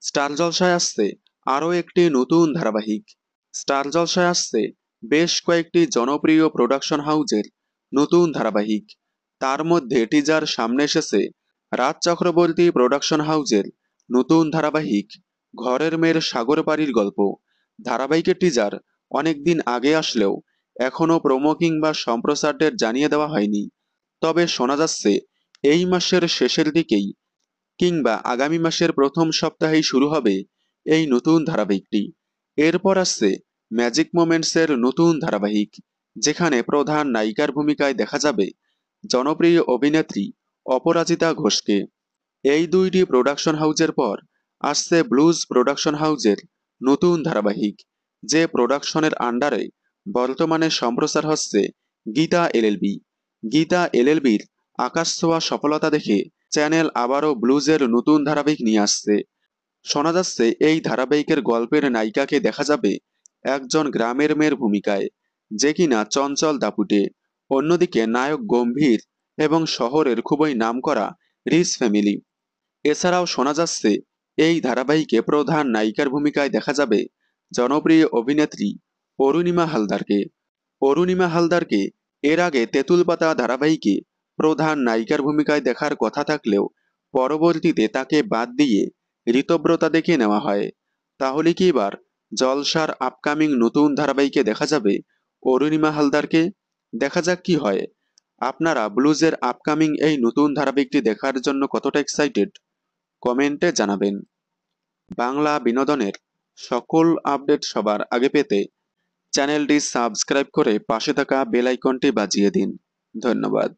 Star জলসায় আসছে আরও একটি নতুন ধারাবাহিক। স্টার জলসায় আসছে বেশ কয়েকটি জনপ্রিয় প্রোডাকশন হাউজের নতুন ধারাবাহিক। তার মধ্যে টিজার সামনে এসেছে রাজ চক্রবর্তী প্রোডাকশন হাউজের নতুন ধারাবাহিক ঘরের মেয়ের সাগর পাড়ির গল্প। ধারাবাহিকের টিজার অনেকদিন আগে আসলেও এখনও প্রোমো কিংবা সম্প্রচার ডেট জানিয়ে দেওয়া হয়নি। তবে শোনা যাচ্ছে এই মাসের শেষের দিকেই কিংবা আগামী মাসের প্রথম সপ্তাহেই শুরু হবে এই নতুন ধারাবাহিকটি। এরপর আসছে ম্যাজিক মোমেন্টসের নতুন ধারাবাহিক, যেখানে প্রধান নায়িকার ভূমিকায় দেখা যাবে জনপ্রিয় অভিনেত্রী অপরাজিতা ঘোষকে। এই দুইটি প্রোডাকশন হাউজের পর আসছে ব্লুজ প্রোডাকশন হাউজের নতুন ধারাবাহিক, যে প্রোডাকশনের আন্ডারে বর্তমানে সম্প্রচার হচ্ছে গীতা এলএলবি। গীতা এলএলবির আকাশ ছোঁয়া সফলতা দেখে চ্যানেল আবারও ব্লুজের নতুন ধারাবাহিক নিয়ে আসছে। শোনা যাচ্ছে এই ধারাবাহিকের গল্পের নায়িকাকে দেখা যাবে একজন গ্রামের মেয়ের ভূমিকায়, যে কিনা চঞ্চল দাপুটে। অন্যদিকে নায়ক গম্ভীর এবং শহরের খুবই নামকরা রিচ ফ্যামিলি। এছাড়াও শোনা যাচ্ছে এই ধারাবাহিকে প্রধান নায়িকার ভূমিকায় দেখা যাবে জনপ্রিয় অভিনেত্রী অরুণিমা হালদারকে। অরুণিমা হালদারকে এর আগে তেঁতুল পাতা ধারাবাহিকে প্রধান নায়িকার ভূমিকায় দেখার কথা থাকলেও পরবর্তীতে তাকে বাদ দিয়ে ঋতব্রতা দেখে নেওয়া হয়। তাহলে কি এবার জলসার আপকামিং নতুন ধারাবাহিকে দেখা যাবে অরুণিমা হালদারকে? দেখা যাক কি হয়। আপনারা ব্লুজের আপকামিং এই নতুন ধারাবাহিকটি দেখার জন্য কতটা এক্সাইটেড কমেন্টে জানাবেন। বাংলা বিনোদনের সকল আপডেট সবার আগে পেতে চ্যানেলটি সাবস্ক্রাইব করে পাশে থাকা বেল আইকনটি বাজিয়ে দিন। ধন্যবাদ।